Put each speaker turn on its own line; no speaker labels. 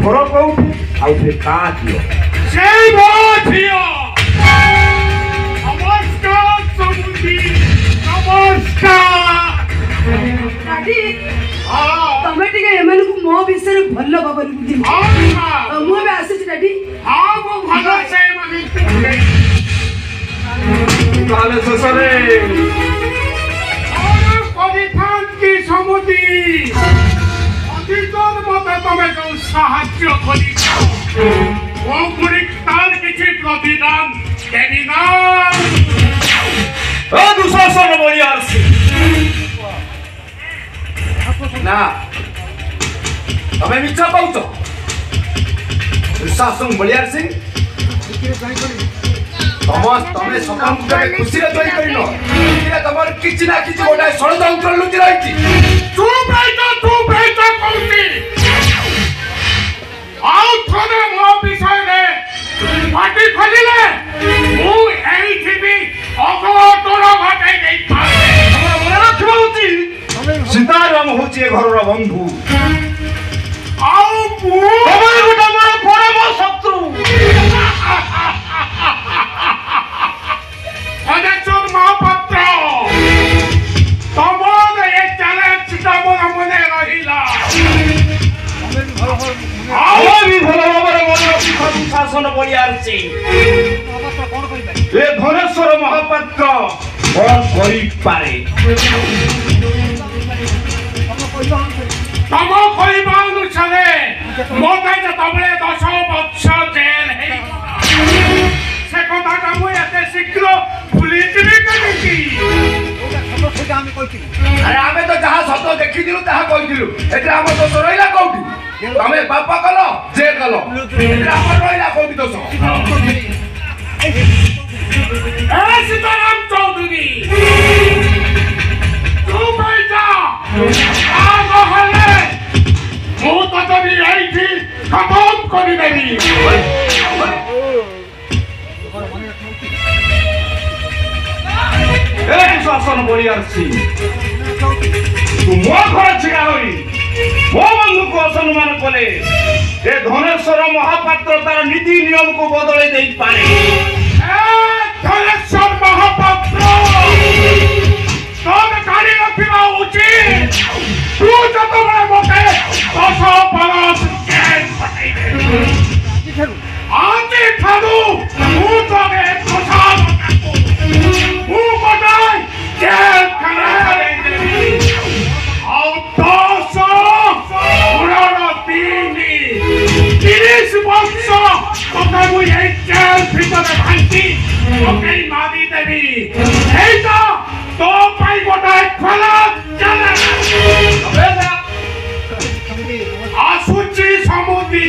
ଘର କୋଉଠି ଆଉ ସେ କା ଝିଅ?
ସେଇ ମୋ ଝିଅ। ନମସ୍କାର ସମୁଦି, ନମସ୍କାର।
ଡାଡି ତମେ ଟିକେ ଏମାନଙ୍କୁ ମୋ ବିଷୟରେ ଭଲ ଭାବରେ ବୁଝିବ। ମୁଁ ଏବେ ଆସିଛି ଡାଡି।
ହଁ ମୁଁ ଭଲ ସେ
ତାହେଲେ ଶେଷରେ
କରିଥାନ୍ତି ସମୁଦି। ଅଧିକର ମତେ ତମେ ଯୋଉ ସାହାଯ୍ୟ କରିଛ ମୁଁ ପୁଣି ତାର କିଛି ପ୍ରତିଦାନ ଦେବି ନା।
ଦୁଃଶାସନ ବଳି ଆସି ନା ତମେ ମିଛ କହୁଛ। ଦୁଃଶାସନ ବଳିଆର ସିଂ ତମେ ସମସ୍ତେ ଖୁସିରେ ଦୋଇ କରିନ। ତମର କିଛି ନା କିଛି ଗୋଟେ ଷଡ଼ଯନ୍ତ୍ର ଲୁଚି ରହିଛି।
ଚୁପ୍ ହେଇଛ କହୁଛି। ଆଉ ଥରେ ମୋ ବିଷୟରେ ପାଟି ଖୋଲିଲେ ମୁଁ ଏଇଠି ବି ଅଘଟଣ ଘଟାଇ ଦେଇଥାନ୍ତି।
ମନେ ରଖିବା ଉଚିତ ସୀତାରାମ ହଉଛି ଏ ଘରର ବନ୍ଧୁ।
ଆଉ ମୁଁ
ଗୋଟେ ମୋର ପରମ ଶତ୍ରୁ।
ଅଜେଶ୍ଵର ମହାପାତ୍ର ତମର ଏ ଚ୍ୟାଲେଞ୍ଜଟା ମୋର ମନେ ରହିଲା।
ଆଉ ବି ଭଲ ଭାବରେ ମନେ ରଖି ଶାସନ ବଳି ଆସିଛି। ଏ ଧନେଶ୍ୱର ମହାପାତ୍ର କଣ କରିପାରେ?
ତମ କହିବା ଅନୁସାରେ ମୋତେ ଯେତେବେଳେ 10 ବର୍ଷ ଜେଲ ହେଇଥିଲା ସେ କଥାଟା ମୁଁ ଏତେ ଶୀଘ୍ର ଭୁଲିଯିବି କେମିତି?
ଆରେ ଆମେ ତ ଯାହା ସତ ଦେଖିଥିଲୁ ତାହା କହିଥିଲୁ। ଏଥିରେ ଆମ ଦୋଷ ରହିଲା କୋଉଠି? ତମେ ବାପା କଲ ଯେ କଲ ଏଥିରେ ଆମର ରହିଲା କୋଉଠି ଦୋଷ?
ସୀତାରାମ ଚୌଧୁରୀ ଚୁପ୍ ହେଇଯା। ନହେଲେ ମୁଁ ତତେ ବି ଏଇଠି ଖତମ କରିଦେବି।
ଶାସନ ବଳି ଆସିଛି। ତୁ ମୋ ଘରେ ଛିଡ଼ା ହୋଇ ମୋ ବନ୍ଧୁକୁ ଅସମ୍ମାନ କଲେ ଏ ଧନେଶ୍ୱର ମହାପାତ୍ର ତାର ନୀତି ନିୟମକୁ ବଦଳେଇ ଦେଇପାରେ।
ଧନେଶ୍ୱର ମହାପାତ୍ର ତମେ ଗାଡ଼ି ରଖିବା ଉଚିତ। ତୁ ଯେତେବେଳେ ମୋତେ 10 ବରଷ ଜେଲ ପଠେଇଦେଲୁ ଆଜିଠାରୁ ମୁଁ ତମେ ମୁଁ ଗୋଟାଏ ଜେଲ ଖାନାରେ ଦେବି। ଆଉ 10 ପୁରଣ 30 ବର୍ଷ ତତେ ମୁଁ ଏଇ ଜେଲ ଭିତରେ ଭାଙ୍ଗି ପକେଇ ମାରିଦେବି। ଏଇଟା ତୋ ପାଇଁ ଗୋଟାଏ ଖୋଲା ଚ୍ୟାଲେଞ୍ଜ। ଆସୁଛି ସମୁଦି।